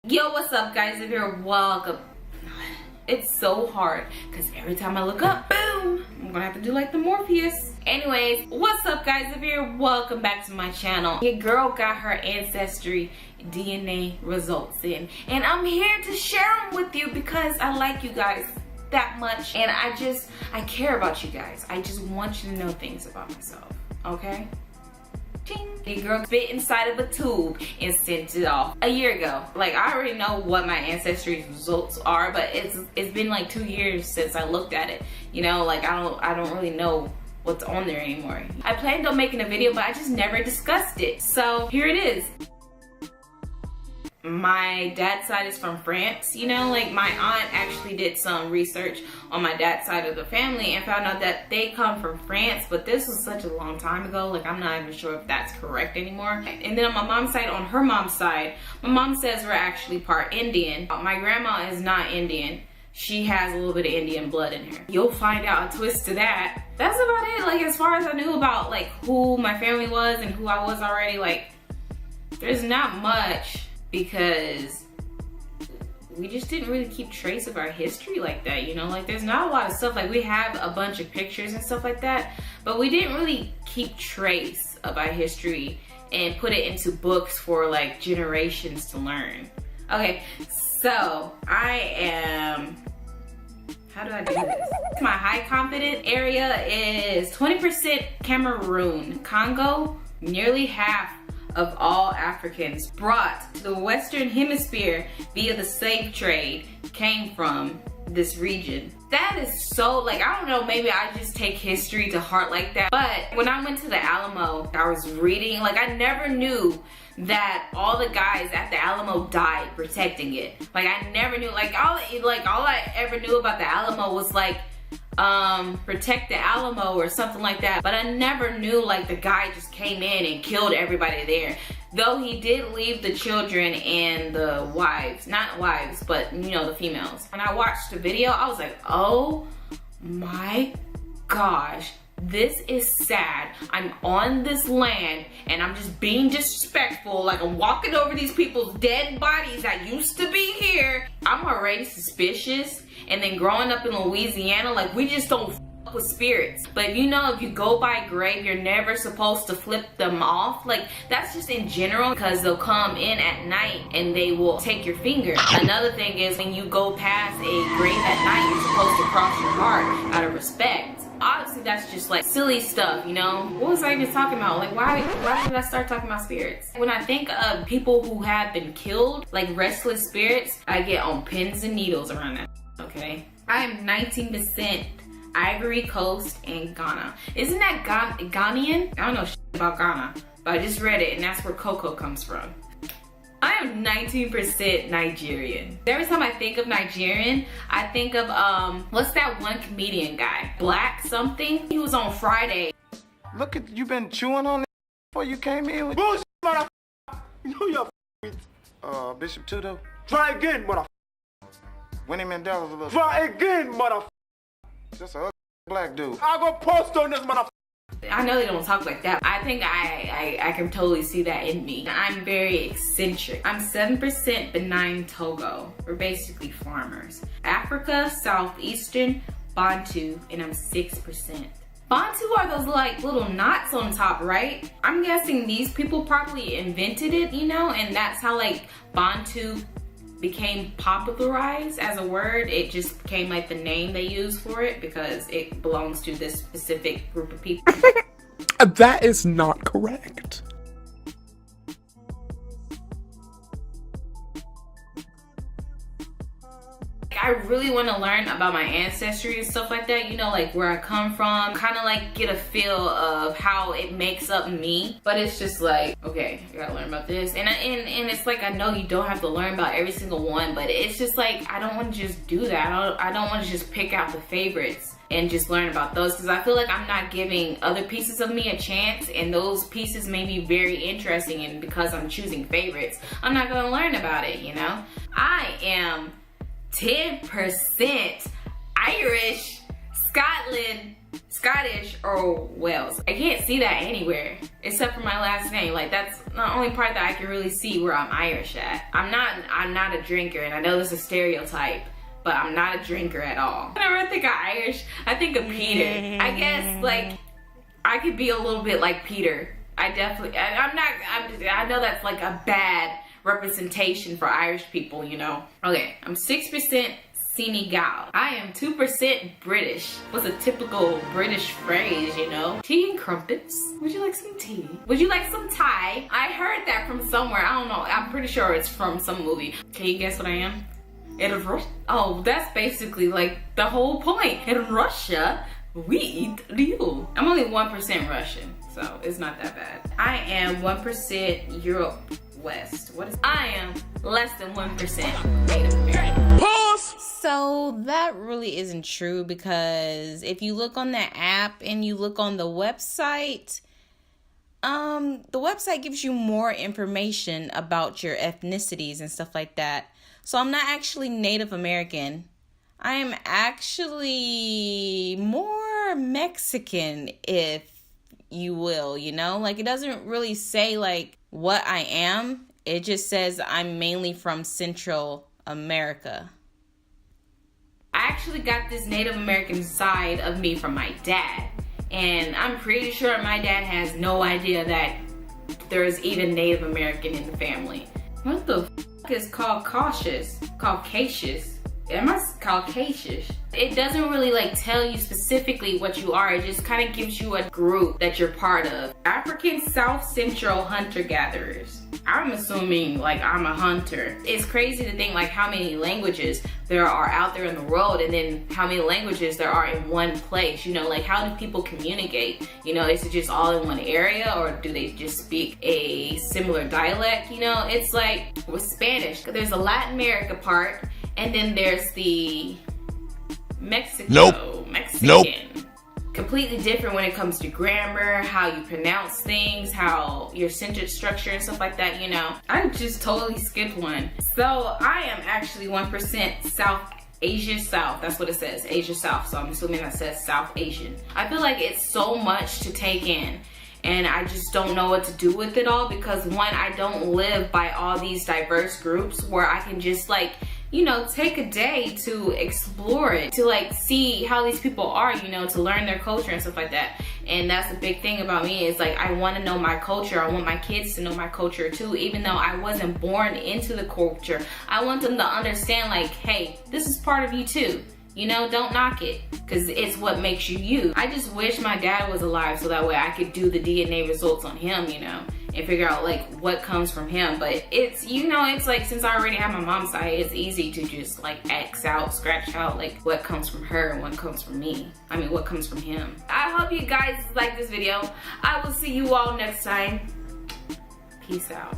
Yo, what's up guys? If you're welcome. It's so hard because every time I look up, boom, I'm gonna have to do like the Morpheus. Anyways, what's up guys? If you're welcome back to my channel. Your girl got her Ancestry DNA results in, and I'm here to share them with you because I like you guys that much, and I care about you guys. I just want you to know things about myself, okay? The girl bit inside of a tube and sent it off a year ago. Like, I already know what my Ancestry results are, but it's been like 2 years since I looked at it. You know, like I don't really know what's on there anymore. I planned on making a video, but I just never discussed it. So here it is. My dad's side is from France, you know, like my aunt actually did some research on my dad's side of the family and found out that they come from France, but this was such a long time ago, like I'm not even sure if that's correct anymore. And then on my mom's side, on her mom's side, my mom says we're actually part Indian. My grandma is not Indian. She has a little bit of Indian blood in her. You'll find out a twist to that. That's about it. Like, as far as I knew about like who my family was and who I was already, like there's not much, because we just didn't really keep trace of our history like that, you know? Like, there's not a lot of stuff. Like, we have a bunch of pictures and stuff like that, but we didn't really keep trace of our history and put it into books for like generations to learn. Okay, so how do I do this? My high confident area is 20% Cameroon. Congo, nearly half of all Africans brought to the Western Hemisphere via the slave trade came from this region. That is so, like, I don't know, maybe I just take history to heart like that. But when I went to the Alamo, I was reading, like, I never knew that all the guys at the Alamo died protecting it. Like, I never knew, like all I ever knew about the Alamo was like protect the Alamo or something like that, but I never knew like the guy just came in and killed everybody there. Though he did leave the children and the wives, not wives, but you know, the females. When I watched the video, I was like, oh my gosh, this is sad. I'm on this land and I'm just being disrespectful. Like, I'm walking over these people's dead bodies that used to be here. I'm already suspicious. And then growing up in Louisiana, like, we just don't f with spirits. But you know, if you go by grave, you're never supposed to flip them off. Like, that's just in general, because they'll come in at night and they will take your finger. Another thing is, when you go past a grave at night, you're supposed to cross your heart out of respect. Obviously, that's just like silly stuff, you know? What was I even talking about? Like, why did I start talking about spirits? When I think of people who have been killed, like restless spirits, I get on pins and needles around that, okay? I am 19% Ivory Coast and Ghana. Isn't that Ghanaian? I don't know shit about Ghana, but I just read it and that's where cocoa comes from. I am 19% Nigerian. Every time I think of Nigerian, I think of, what's that one comedian guy? Black something? He was on Friday. Look at, you been chewing on it before you came in with bullshit, motherfucker. You know you're with Bishop Tudo. Try again, motherfucker. Winnie Mandela's a little. Try again, motherfucker. Just a ugly black dude. I go post on this motherfucker. I know they don't talk like that. I think I can totally see that in me. I'm very eccentric. I'm 7% benign Togo. We're basically farmers. Africa, Southeastern, Bantu, and I'm 6%. Bantu are those like little knots on top, right? I'm guessing these people probably invented it, you know, and that's how like Bantu became popularized as a word. It just became like the name they use for it because it belongs to this specific group of people. That is not correct. I really want to learn about my ancestry and stuff like that, you know, like where I come from, kind of like get a feel of how it makes up me. But it's just like, okay, I gotta learn about this, and it's like, I know you don't have to learn about every single one, but it's just like, I don't want to just do that. I don't want to just pick out the favorites and just learn about those, because I feel like I'm not giving other pieces of me a chance, and those pieces may be very interesting, and because I'm choosing favorites, I'm not gonna learn about it, you know? I am 10% Irish, Scotland, Scottish or Wales. I can't see that anywhere except for my last name. Like, that's the only part that I can really see where I'm Irish at. I'm not a drinker, and I know this is a stereotype, but I'm not a drinker at all. Whenever I think of Irish, I think of Peter. I guess, like, I could be a little bit like Peter. I know that's like a bad representation for Irish people, you know. Okay, I'm 6% Senegal. I am 2% British. What's a typical British phrase, you know? Tea and crumpets. Would you like some tea? Would you like some Thai? I heard that from somewhere. I don't know. I'm pretty sure it's from some movie. Can you guess what I am? Oh, that's basically like the whole point. In Russia, we eat real. I'm only 1% Russian, so it's not that bad. I am 1% Europe West. I am less than 1% Native American. Pause! So that really isn't true, because if you look on the app and you look on the website gives you more information about your ethnicities and stuff like that. So I'm not actually Native American. I am actually more Mexican, if you will, you know? Like, it doesn't really say, like, what I am. It just says I'm mainly from Central America. I actually got this Native American side of me from my dad. And I'm pretty sure my dad has no idea that there's even Native American in the family. What the f*** is Caucasus? Am I Caucasus? It doesn't really like tell you specifically what you are. It just kind of gives you a group that you're part of. African South Central hunter-gatherers. I'm assuming like I'm a hunter. It's crazy to think like how many languages there are out there in the world, and then how many languages there are in one place. You know, like, how do people communicate? You know, is it just all in one area, or do they just speak a similar dialect? You know, it's like with Spanish, there's a Latin America part, and then there's the Mexican. Completely different when it comes to grammar, how you pronounce things, how your sentence structure and stuff like that, you know. I just totally skipped one. So I am actually 1% South Asia South. That's what it says, Asia South. So I'm assuming that says South Asian. I feel like it's so much to take in, and I just don't know what to do with it all, because one, I don't live by all these diverse groups where I can just like, you know, take a day to explore it, to like see how these people are, you know, to learn their culture and stuff like that. And that's the big thing about me, is like, I want to know my culture. I want my kids to know my culture too, even though I wasn't born into the culture. I want them to understand like, hey, this is part of you too. You know, don't knock it, because it's what makes you you. I just wish my dad was alive so that way I could do the DNA results on him, you know, and figure out like what comes from him. But it's, you know, it's like, since I already have my mom's side, it's easy to just like scratch out like what comes from her and what comes from me. I mean, what comes from him. I hope you guys like this video. I will see you all next time. Peace out.